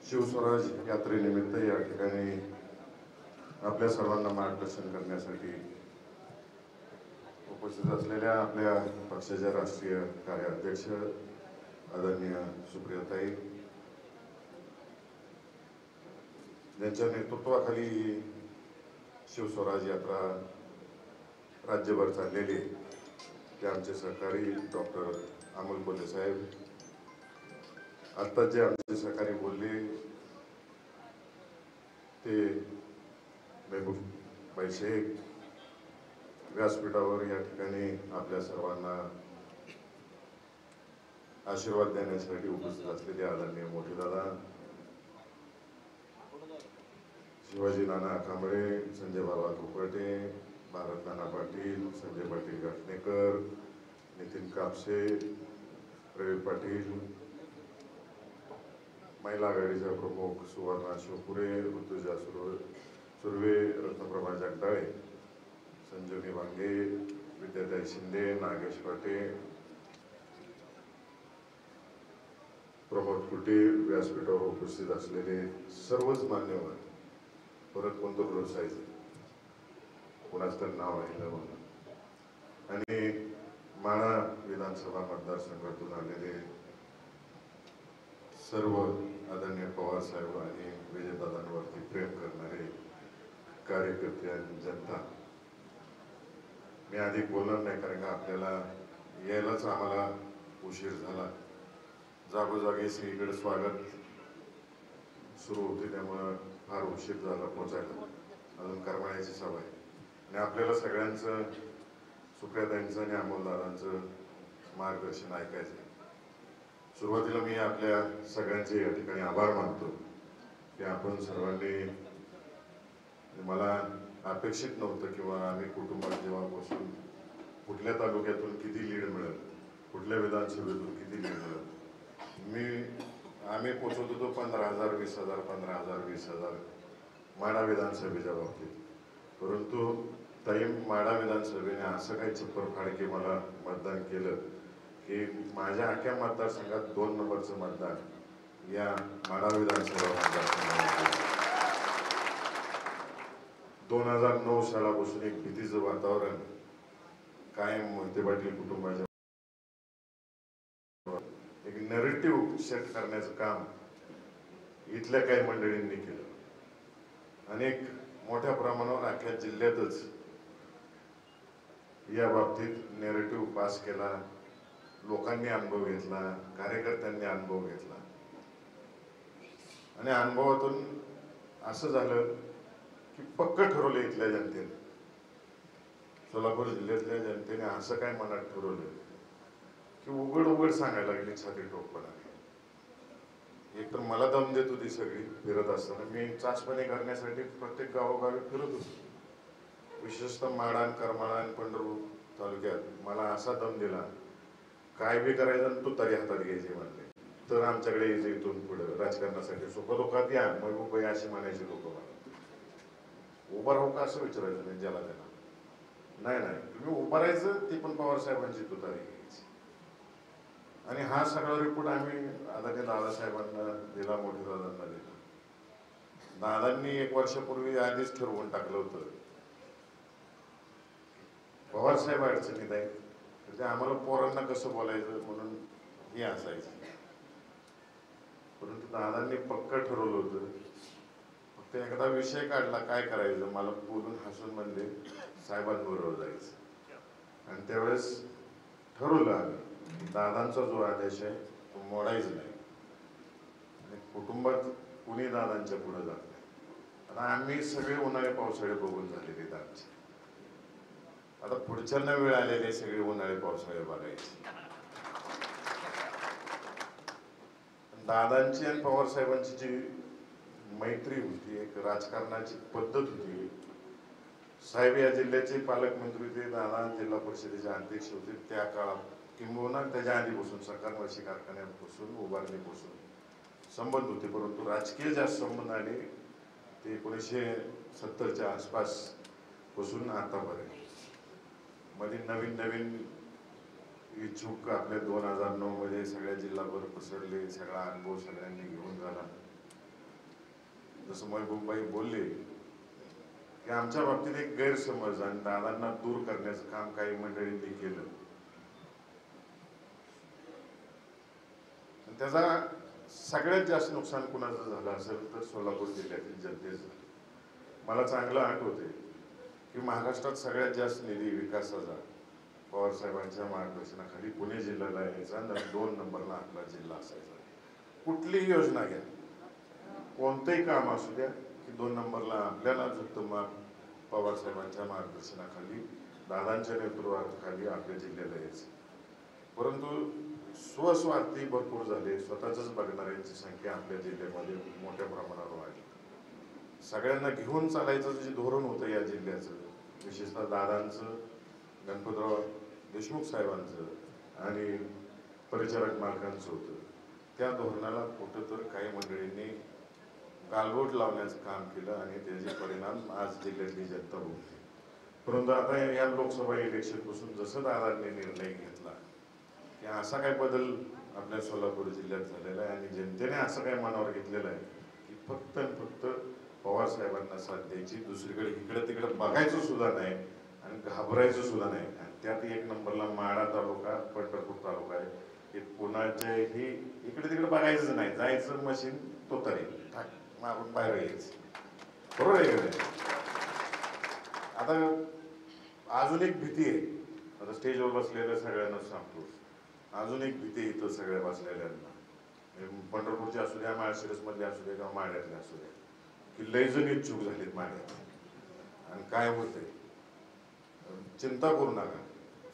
शिवस्वराज यात्रेनिमित्त या ठिकाणी आपल्या सर्वांना मार्गदर्शन करण्यासाठी उपस्थित असलेल्या आपल्या पक्षाच्या राष्ट्रीय कार्याध्यक्ष आदरणीय सुप्रियाताई यांच्या नेतृत्वाखाली शिवस्वराज यात्रा राज्यभर चाललेली ते आमचे सहकारी डॉक्टर अमोल कोल्हे साहेब, आता जे आमचे सहकारी बोलले ते महबूब भाई शेख व्यासपीठावर या ठिकाणी आपल्या सर्वांना आशीर्वाद देण्यासाठी उपस्थित असलेले आदरणीय मोठे दादा शिवाजी नाना कांबळे, संजय बाबा कुकटे, भारत नाना पाटील, संजय पाटील घाटणेकर, नितीन कापसे, रवी पाटील, महिला आघाडीच्या प्रमुख सुवर्णा शिवपुरे, ऋतुजा सुर्वे, रत्नप्रभा जगदाळे, संजीवनी वांगे, विद्याताई शिंदे, नागेश पाटे, प्रमोद कुटे, व्यासपीठावर उपस्थित असलेले सर्वच मान्यवर, परत कोणतं प्रोत्साहित कोणाच तर नाव आहे म्हणून, आणि माळा विधानसभा मतदारसंघातून आलेले सर्व आदरणीय पवार साहेब आणि विजयदादांवरती प्रेम करणारे कार्यकर्ते आणि जनता. मी अधिक बोलणार नाही कारण का आपल्याला यायलाच आम्हाला उशीर झाला. जागोजागी सगळीकडे स्वागत सुरू होते त्यामुळं फार उशीर झाला पोचायला. अजून करमाळ्याची सभा आहे आणि आपल्याला सगळ्यांचं सुप्रियाताईंचं आणि अमोलदादांचं मार्गदर्शन ऐकायचं. सुरुवातीला मी आपल्या सगळ्यांचे या ठिकाणी आभार मानतो की आपण सर्वांनी, मला अपेक्षित नव्हतं किंवा आम्ही कुटुंबात जेव्हा बसून कुठल्या तालुक्यातून किती लीड मिळेल, कुठल्या विधानसभेतून किती लीड मिळेल, आम्ही पोचवत होतो 15,000, 20,000, 15,000, 20,000 माढा विधानसभेच्या बाबतीत. परंतु ताई माढा विधानसभेने असं काही छप्पर फाडके मला मतदान केलं की माझ्या अख्ख्या मतदारसंघात 2 नंबरचं मतदान या माढा विधानसभा मतदारसंघात 2009 सालापासून एक भीतीचं वातावरण कायम मोहिते पाटील कुटुंबाच्या एक नरेटिव्ह सेट करण्याचं काम इथल्या काही मंडळींनी केलं. अनेक मोठ्या प्रमाणावर अख्ख्या जिल्ह्यातच या बाबतीत नॅरेटिव्ह पास केला, लोकांनी अनुभव घेतला, कार्यकर्त्यांनी अनुभव घेतला आणि अनुभवातून असं झालं की पक्क ठरवलं इथल्या जनतेने, सोलापूर जिल्ह्यातल्या जनतेने असं काय मनात ठरवलं की उघड सांगायला लागली छाती ठोकपणाने. एक तर मला दम देत होती सगळी फिरत असताना, मी चाचपणी करण्यासाठी प्रत्येक गावोगावी फिरत होतो, विशेषतः माढा, करमाळा आणि पंढरपूर तालुक्यात मला असा दम दिला, काय बी करायचं तू तरी हातात घ्यायची म्हणले तर आमच्याकडे यायचं इथून पुढे राजकारणासाठी, सुखदुःखात या महबूब भाई अशी म्हणायची लोक. मला उभं राहू का असं विचारायचं नाही ज्याला त्याला, नाही तुम्ही उभं राहायचं, ती पण पवार साहेबांची तुतारी घ्यायची. आणि हा सगळा रिपोर्ट आम्ही आदरणीय दादासाहेबांना दिला, मोठे दादांना दिला. दादांनी 1 वर्षापूर्वी आधीच ठरवून टाकलं होतं पवार साहेब अडचणीत आहेत, म्हणजे आम्हाला पोरांना कसं बोलायचं म्हणून हे असायचं. परंतु दादांनी पक्क ठरवलं होतं, फक्त एकदा विषय काढला काय करायचं, मला बोलून हसून म्हणले साहेबांबरोबर जायचं. आणि त्यावेळेस ठरवलं आम्ही दादांचा जो आदेश आहे तो मोडायचा नाही आणि कुटुंबात कुणी दादांच्या पुढे जात नाही. आता आम्ही सगळे उन्हाळे पावसाळे बघून झालेले दादांचे, आता पुढच्यांना वेळ आलेले सगळे उन्हाळे पावसाळे बघायचे. दादांची आणि पवार साहेबांची जी मैत्री होती, एक राजकारणाची पद्धत होती. साहेब या जिल्ह्याचे पालकमंत्री होते, दादा जिल्हा परिषदेचे अध्यक्ष होते त्या काळात, किंबहुना त्याच्या आधीपासून सरकार मर्शी कारखान्यापासून उभारणीपासून संबंध होते. परंतु राजकीय जास्त संबंध आले ते 1970च्या आसपास पासून आतापर्यंत. मध्ये नवीन इच्छुक आपल्या 2009 मध्ये सगळ्या जिल्हाभर पसरले, सगळा अनुभव सगळ्यांनी घेऊन झाला. जसं महबूबबाई बोलले की आमच्या बाबतीत एक गैरसमज आणि दादांना दूर करण्याचं काम काही मंडळींनी केलं. त्याचा सगळ्यात जास्त नुकसान कुणाचं झालं असेल तर सोलापूर जिल्ह्यातील जनतेचं. मला चांगलं आठवते की महाराष्ट्रात सगळ्यात जास्त निधी विकासाचा पवार साहेबांच्या मार्गदर्शनाखाली पुणे जिल्ह्याला यायचा आणि 2 नंबरला आपला जिल्हा असायचा. कुठलीही योजना घ्या, कोणतंही काम असू द्या की 2 नंबरला आपल्याला उत्तम पवार साहेबांच्या मार्गदर्शनाखाली दादांच्या नेतृत्वाखाली आपल्या जिल्ह्याला यायचं. परंतु स्वस्वार्थी भरपूर झाले, स्वतःच बघणाऱ्यांची संख्या आपल्या जिल्ह्यामध्ये मोठ्या प्रमाणावर वाढली. सगळ्यांना घेऊन चालायचं जे धोरण होतं या जिल्ह्याचं, विशेषतः दादांचं, गणपतराव देशमुख साहेबांचं आणि परिचारक मालकांचं होतं, त्या धोरणाला कुठं तर काही मंडळींनी गालबोट लावण्याचं काम केलं आणि त्याचे परिणाम आज जिल्ह्यातली जनता भोगते. परंतु आता या लोकसभा इलेक्शनपासून जसं दादांनी निर्णय घेतला की असा काय बदल आपल्या सोलापूर जिल्ह्यात झालेला आहे आणि जनतेने असं काय मनावर घेतलेलं आहे की फक्त आणि फक्त पवार साहेबांना साथ द्यायची, दुसरीकडे इकडे तिकडे बघायचं सुद्धा नाही आणि घाबरायचं सुद्धा नाही. आणि त्यात 1 नंबरला माढा तालुका, पंढरपूर तालुका आहे. हे कोणाच्याही इकडे तिकडे बघायचंच नाही, जायचं मशीन तो तरी मारून बाहेर यायचं. बरोबर आहे का? आता अजून एक भीती आहे, आता स्टेजवर बसलेल्या सगळ्यांना सांगतो, अजून एक भीती इथं सगळ्या बसलेल्यांना, पंढरपूरचे असू द्या, माळशिरसमधले असू द्या किंवा माढ्यातले असू द्या, की लय जण इच्छुक झालेत माढ्यात. आणि काय होतंय, चिंता करू नका,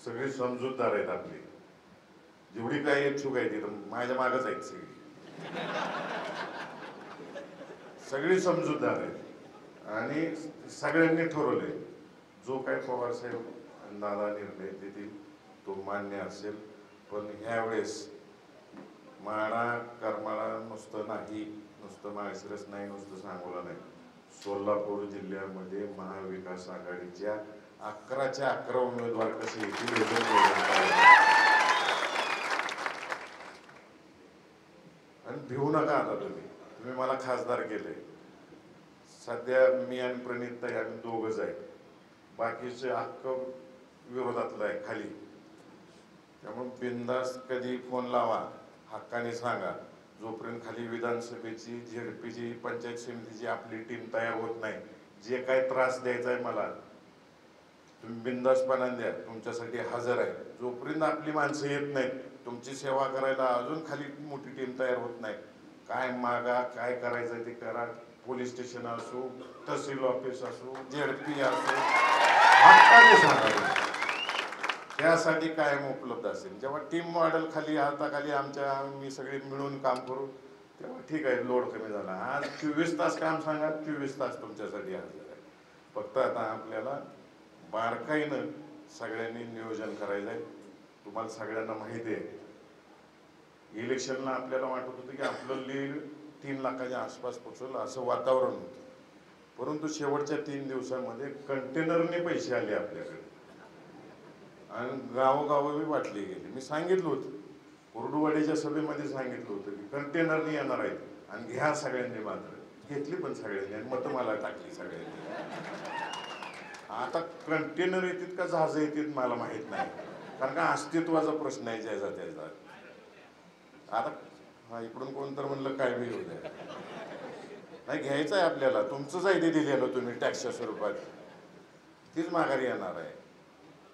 सगळी समजूतदार आहेत आपली. जेवढी काही इच्छुक आहे तिथं माझ्या मागच आहेत सगळी समजूतदार आहेत आणि सगळ्यांनी ठरवलंय जो काय पवार साहेब दादा निर्णय देतील तो मान्य असेल. पण ह्यावेळेस माढा करमाळा नुसतं नाही, नुसतं माळशिरस नाही, नुसतं सांगोला नाही, सोलापूर जिल्ह्यामध्ये महाविकास आघाडीच्या 11च्या 11 उमेदवार कसे येतील आणि भिवू नका. आता तुम्ही मला खासदार केले, सध्या मी आणि प्रणित ताई आम्ही दोघंच आहे, बाकीचे हक्क विरोधातलं आहे खाली. त्यामुळे बिंदास कधी फोन लावा, हक्काने सांगा. जोपर्यंत खाली विधानसभेची, झेडपीची, पंचायत समितीची आपली टीम तयार होत नाही, जे काय त्रास द्यायचा आहे मला तुम्ही बिंदासपणाने द्या, तुमच्यासाठी हजर आहे. जोपर्यंत आपली माणसं येत नाहीत, तुमची सेवा करायला अजून खाली मोठी टीम तयार होत नाही, काय मागा, काय करायचं ते करा. पोलीस स्टेशन असो, तहसील ऑफिस असो, झेडपी असो, हक्काने सांगा. त्यासाठी कायम उपलब्ध असेल. जेव्हा टीम वाढेल खाली, हाताखाली आमच्या, मी सगळे मिळून काम करू, तेव्हा ठीक आहे, लोड कमी झाला. आज 24 तास काम सांगा, 24 तास तुमच्यासाठी हजर आहे. फक्त आता आपल्याला बारकाईनं सगळ्यांनी नियोजन करायचं आहे. तुम्हाला सगळ्यांना माहिती आहे, इलेक्शनला आपल्याला वाटत होतं की आपलं लीड 3 लाखाच्या आसपास पोचवलं असं वातावरण होतं. परंतु शेवटच्या 3 दिवसांमध्ये कंटेनरने पैसे आले आपल्याकडे आणि गावोगावी वाटले गेले. मी सांगितलं होतं, कोरडूवाडीच्या सभेमध्ये सांगितलं होतं की कंटेनरने येणार आहेत आणि घ्या सगळ्यांनी. मात्र घेतली पण सगळ्यांनी आणि मतं मला टाकली सगळ्यांनी. आता कंटेनर येतात का जहाज येतात मला माहित नाही, कारण का अस्तित्वाचा प्रश्न आहे ज्याचा त्याचा. आता इकडून कोण तर म्हणलं काय बी होऊ द्या, नाही घ्यायचं आहे आपल्याला, तुमचंच आहे ते दिलेलं तुम्ही टॅक्सच्या स्वरूपात, तीच माघारी येणार आहे.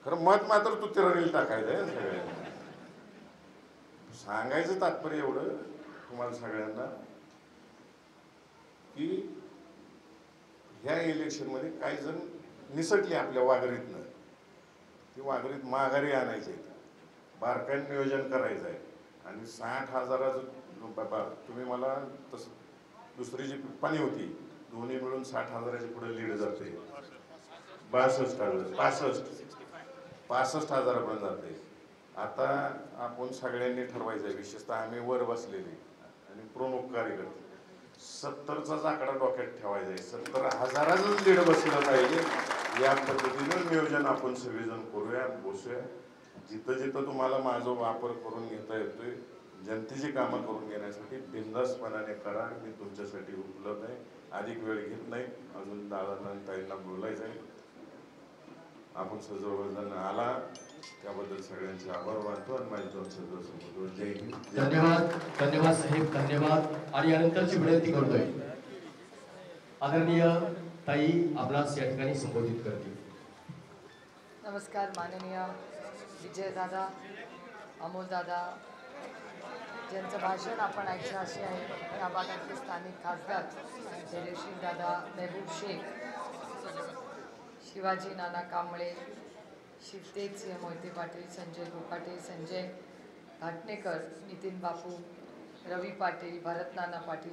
खरं मत मात्र तू तिरडील टाकायचं आहे सगळ्यांना. सांगायचं तात्पर्य एवढं तुम्हाला सगळ्यांना की ह्या इलेक्शनमध्ये काही जण निसटले आपल्या वाघरीतनं, ती वाघरीत माघारी आणायची, बारकाईने नियोजन करायचं आहे. आणि 60,000 बाबा तुम्ही मला तसं दुसरी जी पाणी होती दोन्ही मिळून 60,000च्या पुढे लीड जाते. 65,000 जाते. आता आपण सगळ्यांनी ठरवायचं आहे, विशेषतः आम्ही वर बसलेले आणि प्रमुख कार्यकर्ते, 70चाच आकडा डोक्यात ठेवायचा आहे. 70,000च लीड बसलं पाहिजे. या पद्धतीनं नियोजन आपण सगळेजण करूया, बसूया. जिथं जिथं तुम्हाला माझा वापर करून घेता येतोय जनतेची कामं करून घेण्यासाठी बिनधास्तपणाने करा. मी तुमच्यासाठी उपलब्ध आहे. अधिक वेळ घेत नाही. अजून दादांना ताईंना बोलायचं आहे. आपण सर्वजण आला त्याबद्दल सगळ्यांचे आभार मानतो आणि माझे दोन शब्द संबोधतो. जय हिंद. धन्यवाद. धन्यवाद साहेब, धन्यवाद. आणि यानंतरची विनंती करतोय आदरणीय ताई आपणास या ठिकाणी संबोधित करतील. नमस्कार माननीय विजयदादा, अमोलदादा, ज्यांचं भाषण आपण ऐकलं असे आहे या भागातले स्थानिक खासदार धैर्यशील दादा, मेहबूब शेख, शिवाजी नाना कांबळे, शिवतेज सिंह मोहिते पाटील, संजय गोकाटे, संजय घाटणेकर, नितीन बापू, रवी पाटील, भरत नाना पाटील.